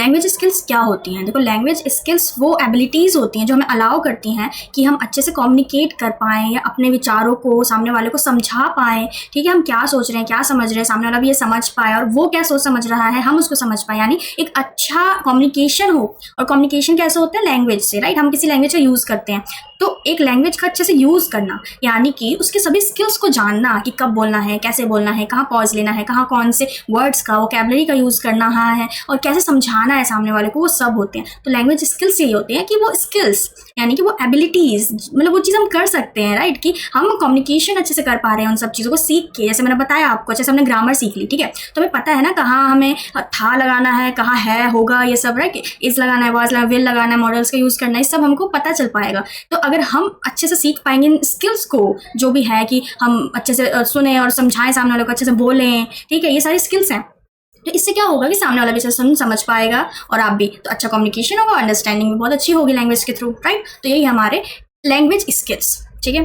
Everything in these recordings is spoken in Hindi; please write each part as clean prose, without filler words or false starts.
लैंग्वेज स्किल्स क्या होती हैं? देखो, लैंग्वेज स्किल्स वो एबिलिटीज़ होती हैं जो हमें अलाउ करती हैं कि हम अच्छे से कम्युनिकेट कर पाएँ या अपने विचारों को सामने वाले को समझा पाएँ, ठीक है? हम क्या सोच रहे हैं, क्या समझ रहे हैं, सामने वाला भी ये समझ पाए और वो क्या सोच समझ रहा है, हम उसको समझ पाएँ, यानी एक अच्छा कम्युनिकेशन हो। और कम्युनिकेशन कैसे होता है? लैंग्वेज से, राइट? हम किसी लैंग्वेज का यूज़ करते हैं, तो एक लैंग्वेज का अच्छे से यूज़ करना, यानी कि उसके सभी स्किल्स को जानना कि कब बोलना है, कैसे बोलना है, कहाँ पॉज लेना है, कहाँ कौन से वर्ड्स का, वोकैबुलरी का यूज़ करना है और कैसे समझाना है सामने वाले को, वो सब होते हैं। तो लैंग्वेज स्किल्स यही होते हैं कि वो स्किल्स यानी कि वो एबिलिटीज़, मतलब वो चीज़ हम कर सकते हैं, राइट? कि हम कम्युनिकेशन अच्छे से कर पा रहे हैं उन सब चीज़ों को सीख के। जैसे मैंने बताया आपको, अच्छे से हमने ग्रामर सीख ली, ठीक है? तो हमें पता है ना कहाँ हमें था लगाना है, कहाँ है, होगा, ये सब, राइट? इस लगाना है, वाज लगाना, विल लगाना है, मॉडल्स का यूज़ करना है, ये सब हमको पता चल पाएगा। तो अगर हम अच्छे से सीख पाएंगे इन स्किल्स को, जो भी है कि हम अच्छे से सुने और समझाएं, सामने वाले को अच्छे से बोलें, ठीक है? ये सारी स्किल्स हैं। तो इससे क्या होगा कि सामने वाला भी अच्छे समझ पाएगा और आप भी, तो अच्छा कम्युनिकेशन होगा, अंडरस्टैंडिंग भी बहुत अच्छी होगी लैंग्वेज के थ्रू, राइट? तो यही हमारे लैंग्वेज स्किल्स, ठीक है?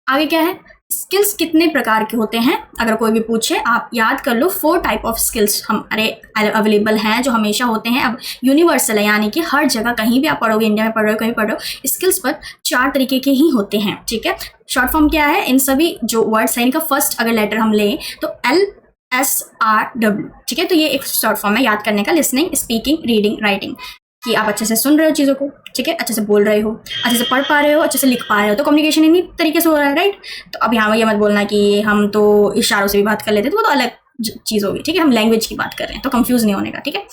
आगे क्या है? स्किल्स कितने प्रकार के होते हैं? अगर कोई भी पूछे, आप याद कर लो, 4 टाइप ऑफ स्किल्स हमारे अवेलेबल हैं जो हमेशा होते हैं। अब यूनिवर्सल है, यानी कि हर जगह, कहीं भी आप पढ़ोगे, इंडिया में पढ़ रहे हो, कहीं पढ़ रहे हो, स्किल्स पर 4 तरीके के ही होते हैं, ठीक है? शॉर्ट फॉर्म क्या है? इन सभी जो वर्ड्स हैं इनका फर्स्ट अगर लेटर हम लें तो LSRW, ठीक है? तो ये एक शॉर्ट फॉर्म है याद करने का, लिसनिंग, स्पीकिंग, रीडिंग, राइटिंग, कि आप अच्छे से सुन रहे हो चीज़ों को, ठीक है? अच्छे से बोल रहे हो, अच्छे से पढ़ पा रहे हो, अच्छे से लिख पा रहे हो, तो कम्युनिकेशन इन्हीं तरीके से हो रहा है, राइट? तो अब यहाँ ये मत बोलना कि हम तो इशारों से भी बात कर लेते, तो वो तो अलग चीज़ होगी, ठीक है? हम लैंग्वेज की बात कर रहे हैं, तो कंफ्यूज नहीं होने का, ठीक है?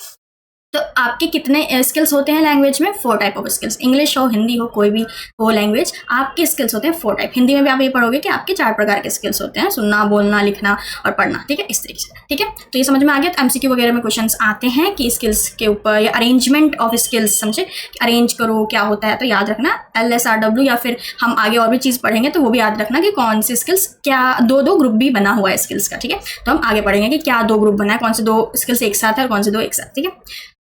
तो आपके कितने स्किल्स होते हैं लैंग्वेज में? 4 टाइप ऑफ स्किल्स। इंग्लिश हो, हिंदी हो, कोई भी हो लैंग्वेज, आपके स्किल्स होते हैं 4 टाइप। हिंदी में भी आप ये पढ़ोगे कि आपके 4 प्रकार के स्किल्स होते हैं, सुनना, बोलना, लिखना और पढ़ना, ठीक है? इस तरीके से, ठीक है? तो ये समझ में आ गया। तो MCQ वगैरह में क्वेश्चंस आते हैं कि स्किल्स के ऊपर, या अरेंजमेंट ऑफ स्किल्स, समझे? अरेंज करो क्या होता है, तो याद रखना LSRW, या फिर हम आगे और भी चीज़ पढ़ेंगे तो वो भी याद रखना कि कौन से स्किल्स, क्या 2 ग्रुप भी बना हुआ है स्किल्स का, ठीक है? तो हम आगे पढ़ेंगे कि क्या 2 ग्रुप बना है, कौन से 2 स्किल्स एक साथ है और कौन से 2 एक साथ, ठीक है?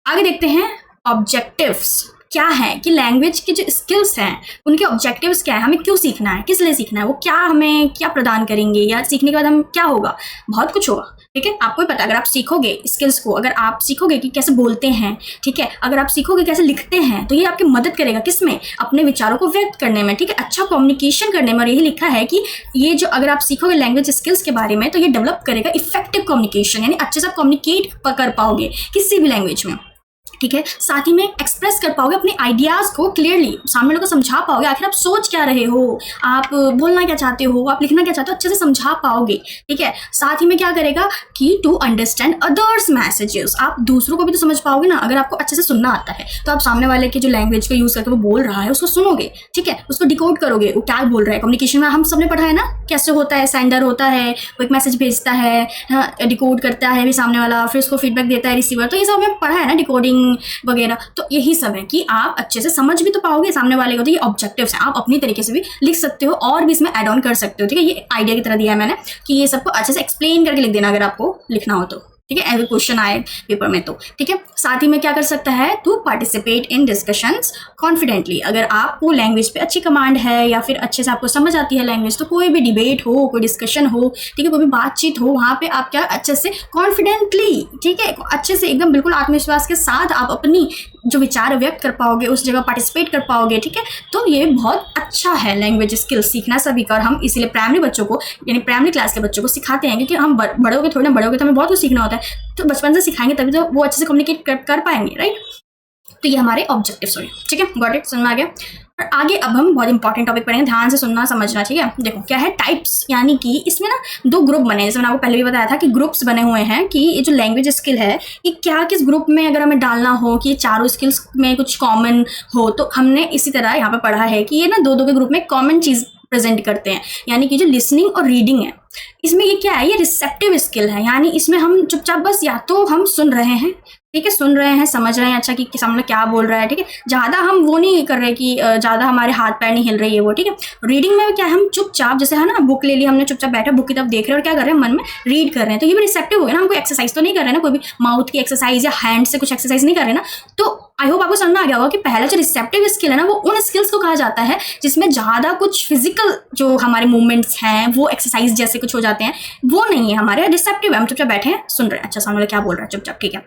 आगे देखते हैं ऑब्जेक्टिव्स क्या है, कि लैंग्वेज के जो स्किल्स हैं उनके ऑब्जेक्टिव्स क्या है, हमें क्यों सीखना है, किस लिए सीखना है, वो क्या हमें क्या प्रदान करेंगे, या सीखने के बाद हम क्या होगा, बहुत कुछ होगा, ठीक है? आपको ही पता, अगर आप सीखोगे स्किल्स को, अगर आप सीखोगे कि कैसे बोलते हैं, ठीक है? अगर आप सीखोगे कैसे लिखते हैं, तो ये आपकी मदद करेगा किसमें? अपने विचारों को व्यक्त करने में, ठीक है? अच्छा कम्युनिकेशन करने में। और यही लिखा है कि ये जो अगर आप सीखोगे लैंग्वेज स्किल्स के बारे में, तो ये डेवलप करेगा इफेक्टिव कम्युनिकेशन, यानी अच्छे से आप कम्युनिकेट कर पाओगे किसी भी लैंग्वेज में, ठीक है? साथ ही में एक्सप्रेस कर पाओगे अपने आइडियाज़ को क्लियरली, सामने वालों को समझा पाओगे आखिर आप सोच क्या रहे हो, आप बोलना क्या चाहते हो, आप लिखना क्या चाहते हो, अच्छे से समझा पाओगे, ठीक है? साथ ही में क्या करेगा कि टू अंडरस्टैंड अदर्स मैसेजेस, आप दूसरों को भी तो समझ पाओगे ना। अगर आपको अच्छे से सुनना आता है तो आप सामने वाले की जो लैंग्वेज का यूज़ करके वो बोल रहा है उसको सुनोगे, ठीक है? उसको डिकोड करोगे, वो क्या बोल रहा है। कम्युनिकेशन में हम सबने पढ़ा है ना कैसे होता है, सेंडर होता है, वो एक मैसेज भेजता है, डिकोड करता है भी सामने वाला, फिर उसको फीडबैक देता है रिसीवर, तो ये सब हमें पढ़ा है ना, डिकोडिंग वगैरह। तो यही सब है कि आप अच्छे से समझ भी तो पाओगे सामने वाले को। तो ये ऑब्जेक्टिव्स हैं, आप अपनी तरीके से भी लिख सकते हो और भी इसमें ऐड ऑन कर सकते हो, ठीक है? ये आइडिया की तरह दिया है मैंने कि ये सबको अच्छे से एक्सप्लेन करके लिख देना अगर आपको लिखना हो तो, ठीक है? एवरी क्वेश्चन आए पेपर में तो, ठीक है? साथ ही में क्या कर सकता है, to participate in discussions confidently. अगर आपको लैंग्वेज पे अच्छी कमांड है या फिर अच्छे से आपको समझ आती है लैंग्वेज, तो कोई भी डिबेट हो, कोई डिस्कशन हो, ठीक है, कोई भी बातचीत हो, वहाँ पे आप क्या अच्छे से कॉन्फिडेंटली, ठीक है, अच्छे से एकदम बिल्कुल आत्मविश्वास के साथ आप अपनी जो विचार व्यक्त कर पाओगे, उस जगह पार्टिसिपेट कर पाओगे, ठीक है? तो ये बहुत अच्छा है लैंग्वेज स्किल्स सीखना सभी का। और हम इसीलिए प्राइमरी बच्चों को, यानी प्राइमरी क्लास के बच्चों को सिखाते हैं, क्योंकि हम बड़े होगे थोड़ी ना, बड़े होगे तो हमें बहुत कुछ सीखना होता है, तो बचपन से सिखाएंगे तभी तो वो अच्छे से कम्युनिकेट कर पाएंगे, राइट? तो ये हमारे ऑब्जेक्टिव्स हुए, ठीक है? गॉट इट, समझ में आ गया? और आगे अब हम बहुत इंपॉर्टेंट टॉपिक पढ़ेंगे, ध्यान से सुनना समझना, ठीक है? देखो क्या है, टाइप्स, यानी कि इसमें ना 2 ग्रुप बने हैं, जैसे मैंने आपको पहले भी बताया था कि ग्रुप्स बने हुए हैं कि ये जो लैंग्वेज स्किल है ये क्या किस ग्रुप में अगर हमें डालना हो कि ये चारों स्किल्स में कुछ कॉमन हो, तो हमने इसी तरह यहाँ पे पढ़ा है कि ये ना 2 के ग्रुप में कॉमन चीज़ प्रेजेंट करते हैं, यानी कि जो लिसनिंग और रीडिंग है, इसमें ये क्या है, ये रिसेप्टिव स्किल है, यानी इसमें हम चुपचाप बस या तो हम सुन रहे हैं, ठीक है, सुन रहे हैं, समझ रहे हैं अच्छा कि सामने क्या बोल रहा है, ठीक है? ज़्यादा हम वो नहीं कर रहे कि ज़्यादा हमारे हाथ पैर नहीं हिल रही है वो, ठीक है? रीडिंग में क्या है, हम चुपचाप, जैसे है ना, बुक ले ली हमने, चुपचाप बैठे बुक की तरफ देख रहे हैं और क्या कर रहे हैं, मन में रीड कर रहे हैं, तो ये भी रिसेप्टिव हो गया ना। हम कोई एक्सरसाइज तो नहीं कर रहे हैं ना, कोई भी माउथ की एक्सरसाइज या हैंड से कुछ एक्सरसाइज नहीं कर रहे ना। तो आई होप आपको समझ में आ गया होगा कि पहला जो रिसेप्टिव स्किल है ना, वो उन स्किल्स को कहा जाता है जिसमें ज़्यादा कुछ फिजिकल जो हमारे मूवमेंट्स हैं वो एक्सरसाइज जैसे कुछ हो जाते हैं, वो नहीं है हमारे। रिसेप्टिव है, हम चुपचाप बैठे हैं, सुन रहे हैं, अच्छा सामने वाला क्या बोल रहा है, चुपचाप, ठीक है?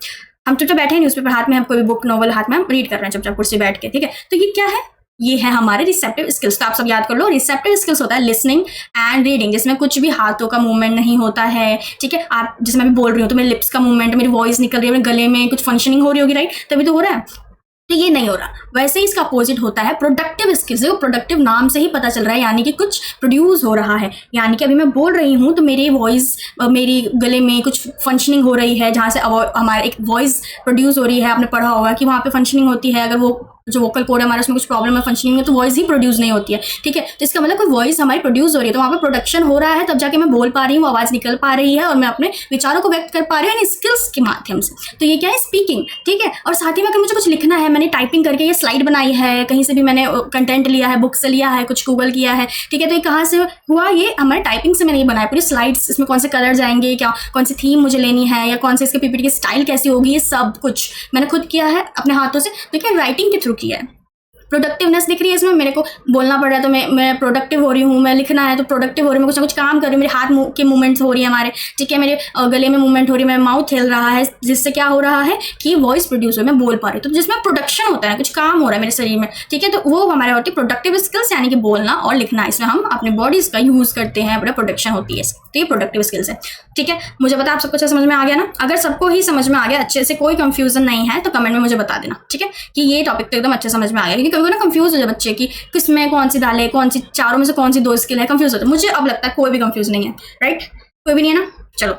हम चुपचाप बैठे हैं, न्यूज़पेपर हाथ में, हम कोई बुक नॉवल हाथ में हम रीड कर रहे हैं चुपचाप कुर्सी बैठ के, ठीक है। तो ये क्या है, ये है हमारे रिसेप्टिव स्किल्स। तो आप सब याद कर लो, रिसेप्टिव स्किल्स होता है लिसनिंग एंड रीडिंग, जिसमें कुछ भी हाथों का मूवमेंट नहीं होता है, ठीक है। आप जिसमें मैं भी बोल रही हूँ तो मेरे लिप्स का मूवमेंट, मेरी वॉइस निकल रही है, मेरे गले में कुछ फंक्शनिंग हो रही होगी, राइट, तभी तो हो रहा है। तो ये नहीं हो रहा। वैसे ही इसका अपोजिट होता है प्रोडक्टिव स्किल्स। देखो प्रोडक्टिव नाम से ही पता चल रहा है, यानी कि कुछ प्रोड्यूस हो रहा है, यानी कि अभी मैं बोल रही हूँ तो मेरी वॉइस, मेरी गले में कुछ फंक्शनिंग हो रही है, जहाँ से हमारे एक वॉइस प्रोड्यूस हो रही है। आपने पढ़ा होगा कि वहाँ पे फंक्शनिंग होती है, अगर वो जो वोकल कोड है हमारा उसमें कुछ प्रॉब्लम है फंक्शनिंग में, तो वॉइस ही प्रोड्यूस नहीं होती है, ठीक है। तो इसका मतलब कोई वॉइस हमारी प्रोड्यूस हो रही है, तो वहाँ पे प्रोडक्शन हो रहा है, तब जाके मैं बोल पा रही हूँ, आवाज़ निकल पा रही है और मैं अपने विचारों को व्यक्त कर पा रही हूँ स्किल्स के माध्यम से। तो ये क्या है, स्पीकिंग, ठीक है। और साथ ही में अगर मुझे कुछ लिखना है, मैंने टाइपिंग करके ये स्लाइड बनाई है, कहीं से भी मैंने कंटेंट लिया है, बुक से लिया है, कुछ गूगल किया है, ठीक है। तो ये कहाँ से हुआ, ये हमारे टाइपिंग से मैंने ये बनाया पूरी स्लाइड्स। इसमें कौन से कलर जाएंगे, क्या कौन सी थीम मुझे लेनी है, या कौन से इसके पीपीटी की स्टाइल कैसी होगी, ये सब कुछ मैंने खुद किया है अपने हाथों से। तो क्या राइटिंग के थ्रू किया है। प्रोडक्टिवनेस दिख रही है इसमें, मेरे को बोलना पड़ रहा है तो मैं प्रोडक्टिव हो रही हूँ, मैं लिखना है तो प्रोडक्टिव हो रही हूँ, मैं कुछ ना कुछ काम कर रही हूँ, मेरे हाथ के मूवमेंट्स हो रही है हमारे, ठीक है, मेरे गले में मूवमेंट हो रही है, मेरा माउथ हिल रहा है, जिससे क्या हो रहा है कि वॉइस प्रोड्यूस हो, मैं बोल पा रही हूँ। तो जिसमें प्रोडक्शन होता है, कुछ काम हो रहा है मेरे शरीर में, ठीक है, तो वो हमारे होती है प्रोडक्टिव स्किल्स, यानी कि बोलना और लिखना। इसमें हम अपने बॉडीज का यूज करते हैं, बड़ा प्रोडक्शन होती है, तो ये प्रोडक्टिव स्किल्स है, ठीक है। मुझे पता आप सबको अच्छा समझ में आ गया ना। अगर सबको ही समझ में आ गया अच्छे से, कोई कंफ्यूजन नहीं है, तो कमेंट में मुझे बता देना, ठीक है, कि ये टॉपिक तो एकदम अच्छे समझ में आ गया। क्योंकि कभी ना कंफ्यूज हो जाए बच्चे की किसमें कौन सी डाले, कौन सी चारों में से कौन सी दो स्किल है, कंफ्यूज होता है। मुझे अब लगता है कोई भी कंफ्यूज नहीं है, राइट, कोई भी नहीं है ना। चलो